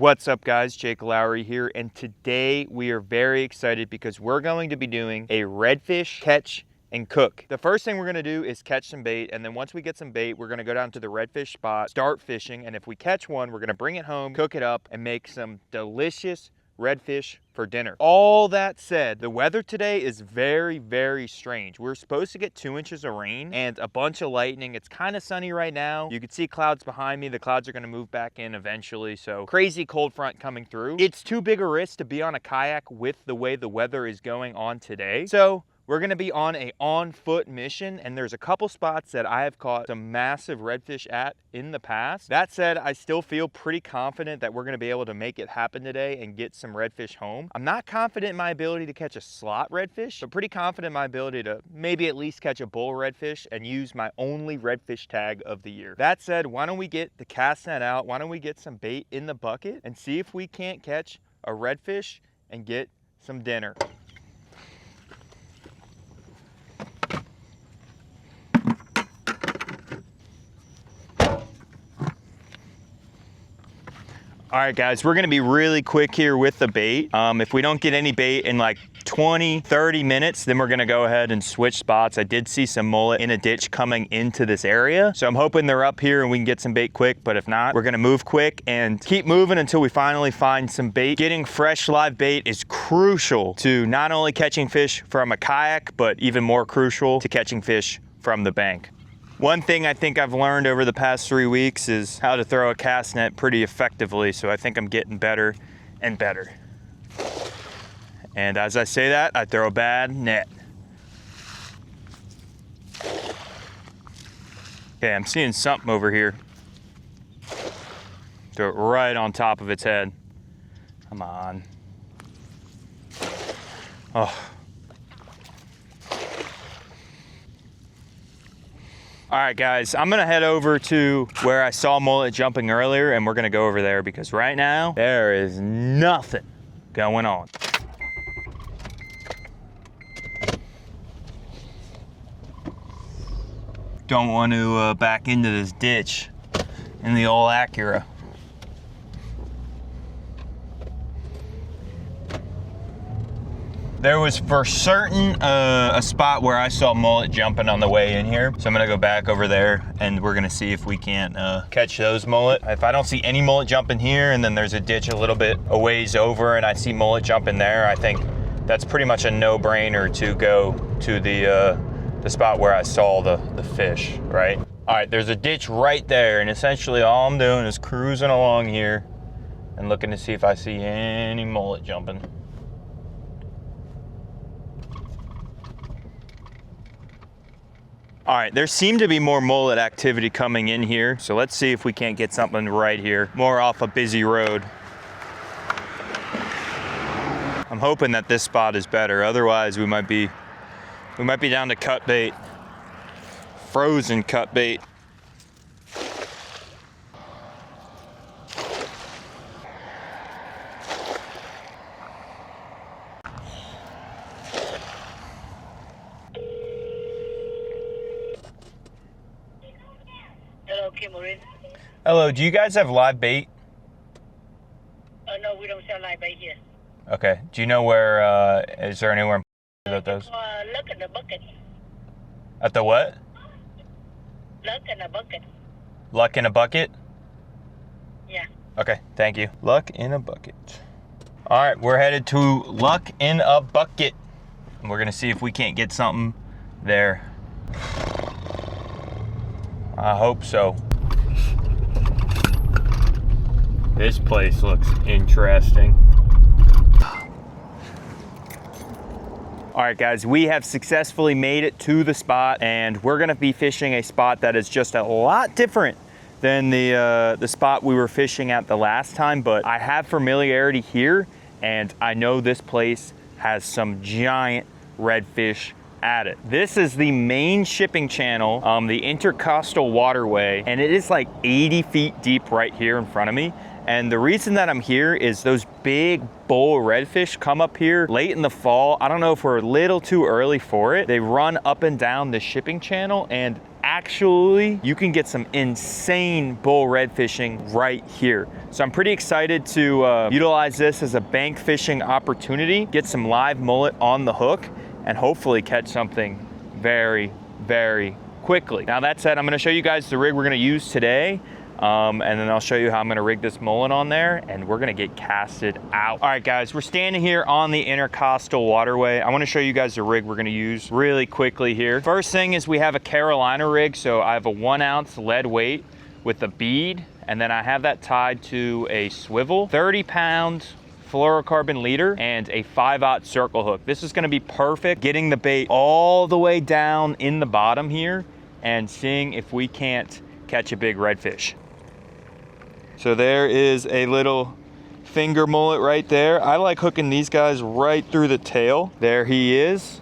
What's up guys, Jake Lowry here, and today we are very excited because we're going to be doing a redfish catch and cook. The first thing we're gonna do is catch some bait, and then once we get some bait, we're gonna go down to the redfish spot, start fishing, and if we catch one, we're gonna bring it home, cook it up, and make some delicious redfish for dinner. All that said, the weather today is very, very strange. We're supposed to get 2 inches of rain and a bunch of lightning. It's kind of sunny right now. You can see clouds behind me. The clouds are gonna move back in eventually, so crazy cold front coming through. It's too big a risk to be on a kayak with the way the weather is going on today. So we're gonna be on a on-foot mission, and there's a couple spots that I have caught some massive redfish at in the past. That said, I still feel pretty confident that we're gonna be able to make it happen today and get some redfish home. I'm not confident in my ability to catch a slot redfish, but pretty confident in my ability to maybe at least catch a bull redfish and use my only redfish tag of the year. That said, why don't we get the cast net out, why don't we get some bait in the bucket and see if we can't catch a redfish and get some dinner. All right guys, we're gonna be really quick here with the bait. If we don't get any bait in like 20-30 minutes, then we're gonna go ahead and switch spots. I did see some mullet in a ditch coming into this area, so I'm hoping they're up here and we can get some bait quick, but if not, we're gonna move quick and keep moving until we finally find some bait. Getting fresh live bait is crucial to not only catching fish from a kayak, but even more crucial to catching fish from the bank. One thing I think I've learned over the past 3 weeks is how to throw a cast net pretty effectively, so I think I'm getting better and better. And as I say that, I throw a bad net. Okay, I'm seeing something over here. Throw it right on top of its head. Come on. Oh. All right guys, I'm gonna head over to where I saw mullet jumping earlier, and we're gonna go over there because right now there is nothing going on. Don't want to back into this ditch in the old Acura. There was for certain a spot where I saw mullet jumping on the way in here. So I'm gonna go back over there and we're gonna see if we can't catch those mullet. If I don't see any mullet jumping here and then there's a ditch a little bit a ways over and I see mullet jumping there, I think that's pretty much a no-brainer to go to the spot where I saw the fish, right? All right, there's a ditch right there, and essentially all I'm doing is cruising along here and looking to see if I see any mullet jumping. All right, there seemed to be more mullet activity coming in here, so let's see if we can't get something right here, more off a busy road. I'm hoping that this spot is better, otherwise we might be down to cut bait, frozen cut bait. Hello, do you guys have live bait? No, we don't sell live bait here. Okay, do you know where, is there anywhere that does? Look in the bucket. At the what? Luck in a bucket. Luck in a bucket? Yeah. Okay, thank you. Luck in a bucket. All right, we're headed to Luck in a Bucket. And we're gonna see if we can't get something there. I hope so. This place looks interesting. All right guys, we have successfully made it to the spot, and we're gonna be fishing a spot that is just a lot different than the spot we were fishing at the last time, but I have familiarity here, and I know this place has some giant redfish at it. This is the main shipping channel, the intercostal waterway, and it is like 80 feet deep right here in front of me. And the reason that I'm here is those big bull redfish come up here late in the fall. I don't know if we're a little too early for it. They run up and down the shipping channel, and actually, you can get some insane bull red fishing right here. So I'm pretty excited to utilize this as a bank fishing opportunity, get some live mullet on the hook, and hopefully catch something very, very quickly. Now that said, I'm gonna show you guys the rig we're gonna use today. And then I'll show you how I'm gonna rig this mullet on there, and we're gonna get casted out. All right, guys, we're standing here on the intercostal waterway. I wanna show you guys the rig we're gonna use really quickly here. First thing is we have a Carolina rig, so I have a 1 ounce lead weight with a bead, and then I have that tied to a swivel, 30-pound fluorocarbon leader, and a 5/0 circle hook. This is gonna be perfect, getting the bait all the way down in the bottom here and seeing if we can't catch a big redfish. So there is a little finger mullet right there. I like hooking these guys right through the tail. There he is.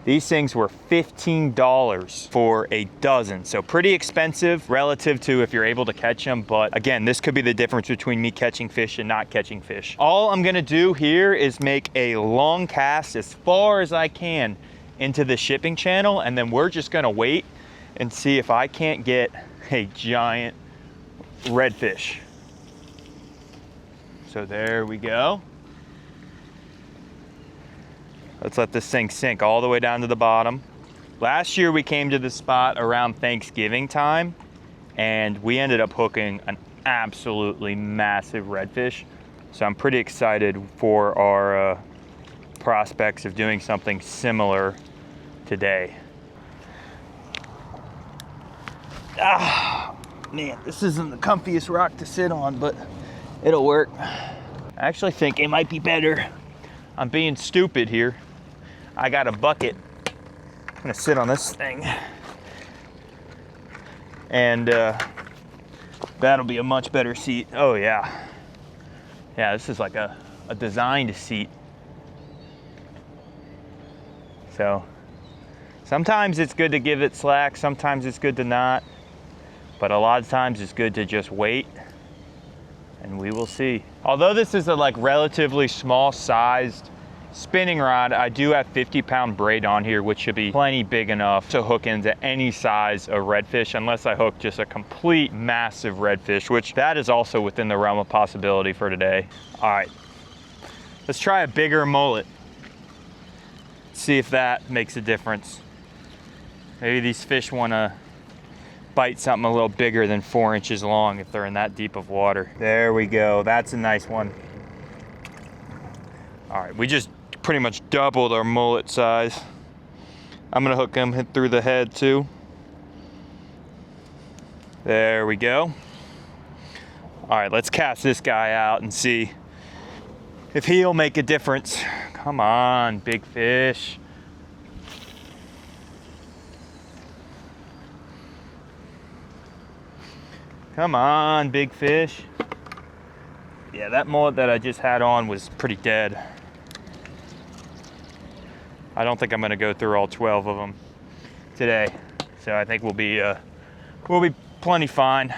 These things were $15 for a dozen. So pretty expensive relative to if you're able to catch them. But again, this could be the difference between me catching fish and not catching fish. All I'm gonna do here is make a long cast as far as I can into the shipping channel. And then we're just gonna wait and see if I can't get a giant redfish. So there we go. Let's let this thing sink all the way down to the bottom. Last year we came to this spot around Thanksgiving time, and we ended up hooking an absolutely massive redfish. So I'm pretty excited for our prospects of doing something similar today. Ah, man, this isn't the comfiest rock to sit on, but it'll work. I actually think it might be better. I'm being stupid here. I got a bucket. I'm gonna sit on this thing. And that'll be a much better seat. Oh yeah. Yeah, this is like a designed seat. So sometimes it's good to give it slack, sometimes it's good to not. But a lot of times it's good to just wait, and we will see. Although this is a like relatively small sized spinning rod, I do have 50-pound braid on here, which should be plenty big enough to hook into any size of redfish, unless I hook just a complete massive redfish, which that is also within the realm of possibility for today. All right, let's try a bigger mullet. See if that makes a difference. Maybe these fish wanna bite something a little bigger than 4 inches long if they're in that deep of water. There we go, that's a nice one. All right, we just pretty much doubled our mullet size. I'm gonna hook him through the head too. There we go. All right, let's cast this guy out and see if he'll make a difference. Come on, big fish. Come on, big fish. Yeah, that mullet that I just had on was pretty dead. I don't think I'm gonna go through all 12 of them today. So I think we'll be plenty fine.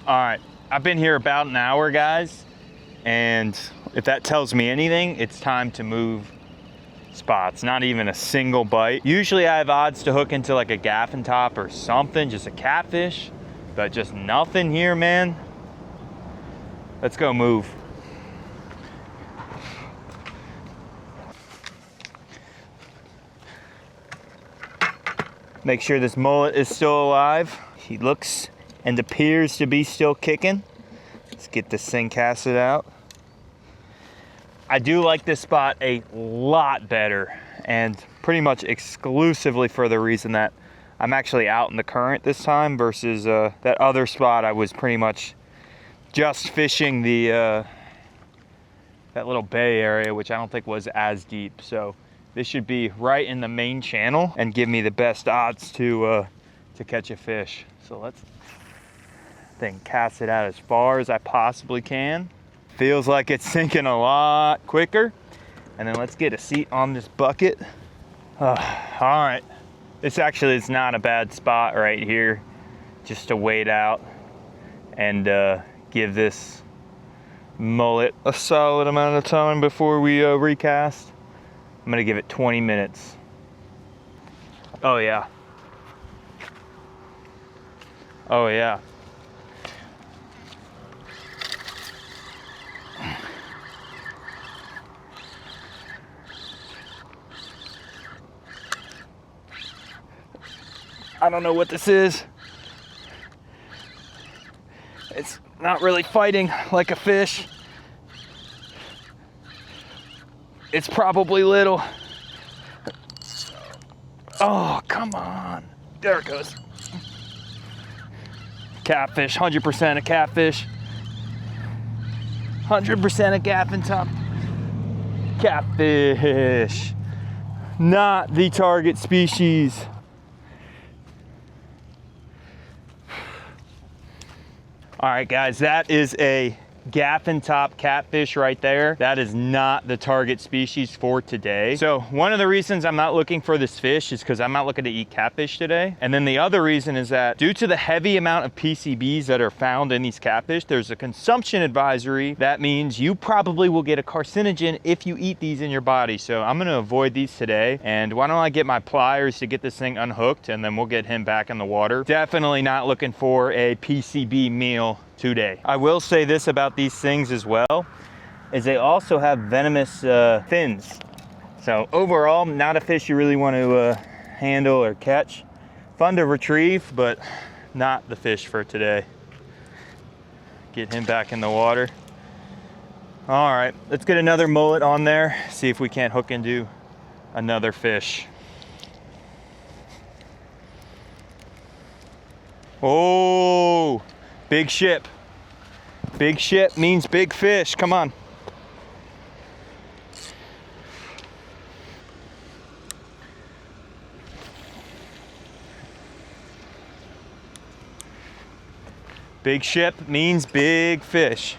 All right, I've been here about an hour, guys. And if that tells me anything, it's time to move spots. Not even a single bite. Usually I have odds to hook into like a gaffin top or something, just a catfish, but just nothing here, man. Let's go move. Make sure this mullet is still alive. He looks and appears to be still kicking. Let's get this thing casted out. I do like this spot a lot better, and pretty much exclusively for the reason that I'm actually out in the current this time versus that other spot I was pretty much just fishing the that little bay area, which I don't think was as deep. So this should be right in the main channel and give me the best odds to catch a fish. So let's then cast it out as far as I possibly can. Feels like it's sinking a lot quicker. And then let's get a seat on this bucket. All right, this actually is not a bad spot right here, just to wait out and give this mullet a solid amount of time before we recast. I'm gonna give it 20 minutes. Oh yeah. Oh yeah. I don't know what this is. It's not really fighting like a fish. It's probably little. Oh, come on. There it goes. Catfish, 100% a catfish. 100% a gaffin top. Catfish. Not the target species. All right, guys, that is a gaffin top catfish right there. That is not the target species for today. So one of the reasons I'm not looking for this fish is because I'm not looking to eat catfish today. And then the other reason is that due to the heavy amount of PCBs that are found in these catfish, there's a consumption advisory. That means you probably will get a carcinogen if you eat these in your body. So I'm gonna avoid these today. And why don't I get my pliers to get this thing unhooked, and then we'll get him back in the water. Definitely not looking for a PCB meal today. I will say this about these things as well, is they also have venomous fins. So overall, not a fish you really want to handle or catch. Fun to retrieve, but not the fish for today. Get him back in the water. All right, let's get another mullet on there, see if we can't hook into another fish. Oh, big ship. Big ship means big fish. Come on. Big ship means big fish.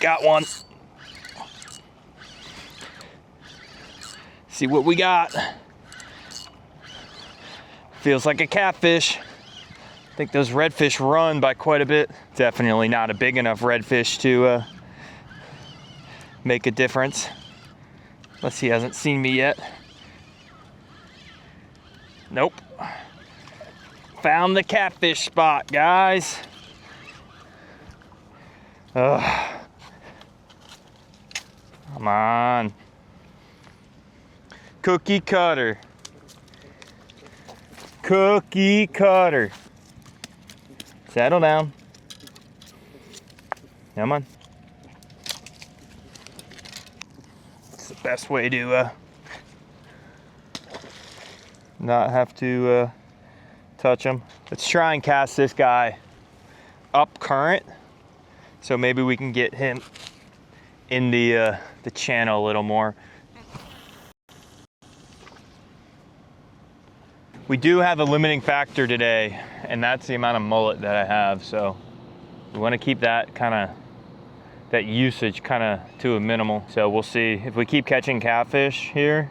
Got one. See what we got. Feels like a catfish. I think those redfish run by quite a bit. Definitely not a big enough redfish to make a difference. Unless he hasn't seen me yet. Nope. Found the catfish spot, guys. Ugh. Come on. Cookie cutter. Cookie cutter. Settle down. Come on. It's the best way to not have to touch them. Let's try and cast this guy up current, so maybe we can get him in the channel a little more. We do have a limiting factor today, and that's the amount of mullet that I have. So we want to keep that that usage to a minimal. So we'll see if we keep catching catfish here.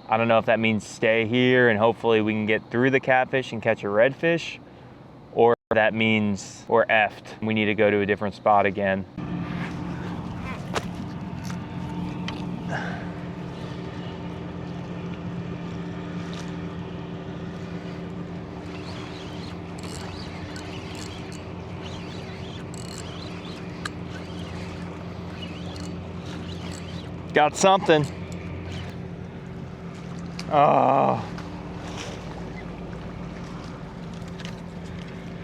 I don't know if that means stay here and hopefully we can get through the catfish and catch a redfish, or that means we're effed. We need to go to a different spot again. Got something. Oh.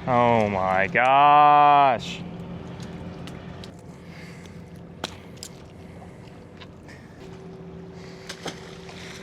Oh my gosh.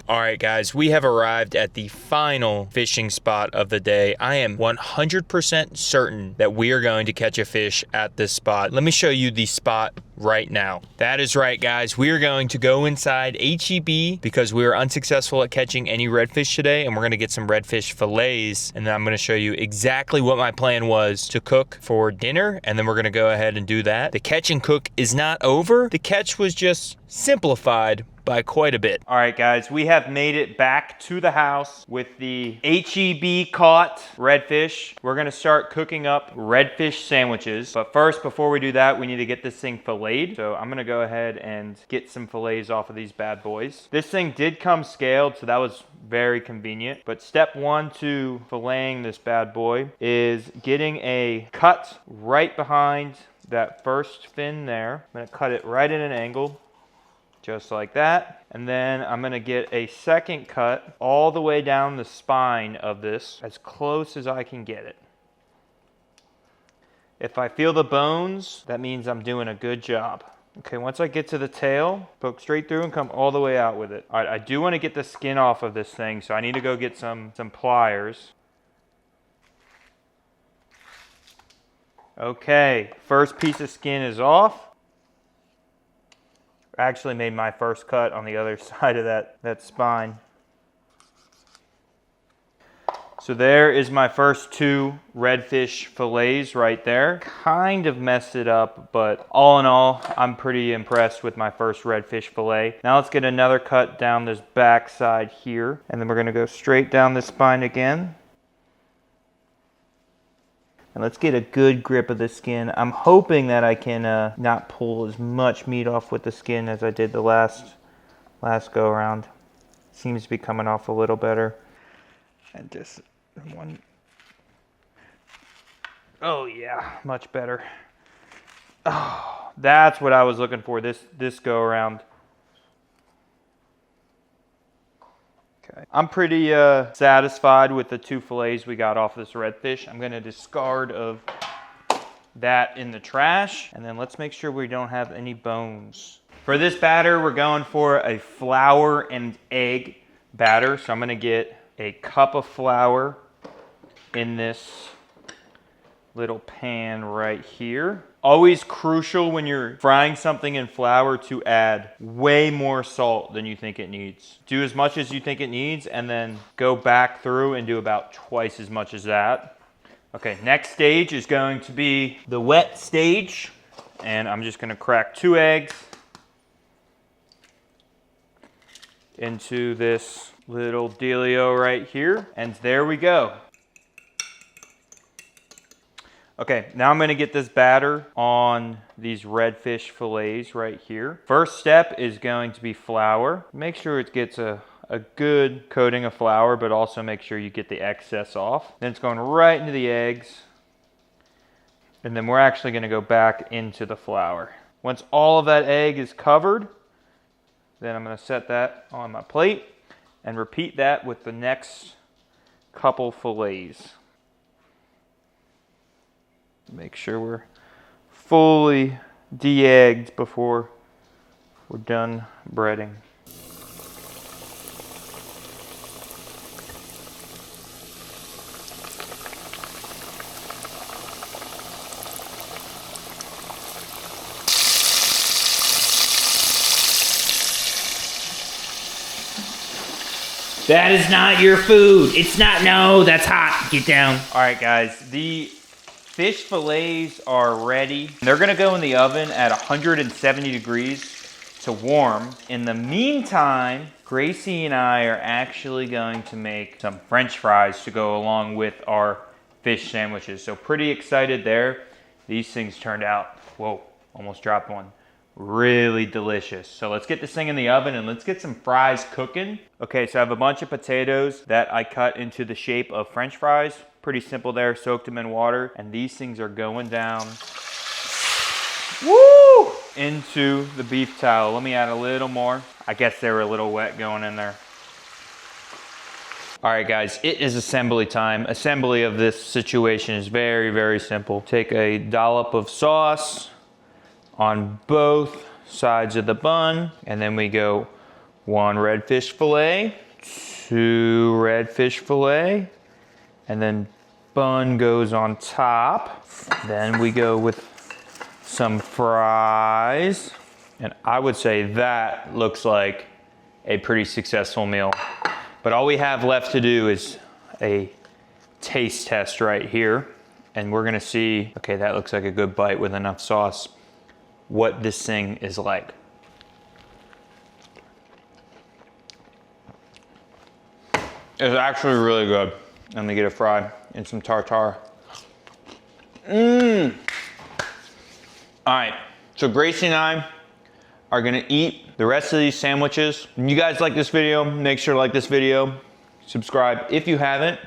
All right, guys, we have arrived at the final fishing spot of the day. I am 100% certain that we are going to catch a fish at this spot. Let me show you the spot right now. That is right, guys. We are going to go inside HEB because we were unsuccessful at catching any redfish today, and we're going to get some redfish fillets, and then I'm going to show you exactly what my plan was to cook for dinner, and then we're going to go ahead and do that. The catch and cook is not over. The catch was just simplified by quite a bit. All right, guys, we have made it back to the house with the HEB caught redfish. We're gonna start cooking up redfish sandwiches. But first, before we do that, we need to get this thing filleted. So I'm gonna go ahead and get some fillets off of these bad boys. This thing did come scaled, so that was very convenient. But step one to filleting this bad boy is getting a cut right behind that first fin there. I'm gonna cut it right at an angle, just like that. And then I'm gonna get a second cut all the way down the spine of this, as close as I can get it. If I feel the bones, that means I'm doing a good job. Okay, once I get to the tail, poke straight through and come all the way out with it. All right, I do wanna get the skin off of this thing, so I need to go get some pliers. Okay, first piece of skin is off. I actually made my first cut on the other side of that spine. So there is my first two redfish fillets right there. Kind of messed it up, but all in all, I'm pretty impressed with my first redfish fillet. Now let's get another cut down this back side here, and then we're gonna go straight down the spine again. And let's get a good grip of the skin. I'm hoping that I can not pull as much meat off with the skin as I did the last go around. Seems to be coming off a little better. And just one. Oh yeah, much better. Oh, that's what I was looking for this go around. Okay. I'm pretty satisfied with the two fillets we got off this redfish. I'm gonna discard of that in the trash, and then let's make sure we don't have any bones. For this batter, we're going for a flour and egg batter. So I'm gonna get a cup of flour in this little pan right here. Always crucial when you're frying something in flour to add way more salt than you think it needs. Do as much as you think it needs and then go back through and do about twice as much as that. Okay, next stage is going to be the wet stage. And I'm just gonna crack 2 eggs into this little dealio right here. And there we go. Okay, now I'm gonna get this batter on these redfish fillets right here. First step is going to be flour. Make sure it gets a good coating of flour, but also make sure you get the excess off. Then it's going right into the eggs. And then we're actually gonna go back into the flour. Once all of that egg is covered, then I'm gonna set that on my plate and repeat that with the next couple fillets. Make sure we're fully de-egged before we're done breading. That is not your food. It's not, no, that's hot. Get down. All right, guys, the fish fillets are ready. They're gonna go in the oven at 170 degrees to warm. In the meantime, Gracie and I are actually going to make some French fries to go along with our fish sandwiches. So pretty excited there. These things turned out, whoa, almost dropped one. Really delicious. So let's get this thing in the oven and let's get some fries cooking. Okay, so I have a bunch of potatoes that I cut into the shape of French fries. Pretty simple there, soaked them in water. And these things are going down, woo, into the beef towel. Let me add a little more. I guess they were a little wet going in there. All right, guys, it is assembly time. Assembly of this situation is very, very simple. Take a dollop of sauce on both sides of the bun, and then we go 1 redfish fillet, 2 redfish fillet, and then bun goes on top. Then we go with some fries, and I would say that looks like a pretty successful meal. But all we have left to do is a taste test right here, and we're gonna see, okay, that looks like a good bite with enough sauce, what this thing is like. It's actually really good. Let me get it fried in some tartare. Mmm. All right, so Gracie and I are gonna eat the rest of these sandwiches. If you guys like this video, make sure to like this video, subscribe if you haven't,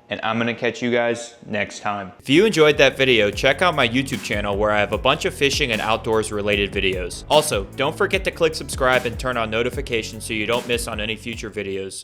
and I'm gonna catch you guys next time. If you enjoyed that video, check out my YouTube channel where I have a bunch of fishing and outdoors related videos. Also, don't forget to click subscribe and turn on notifications so you don't miss on any future videos.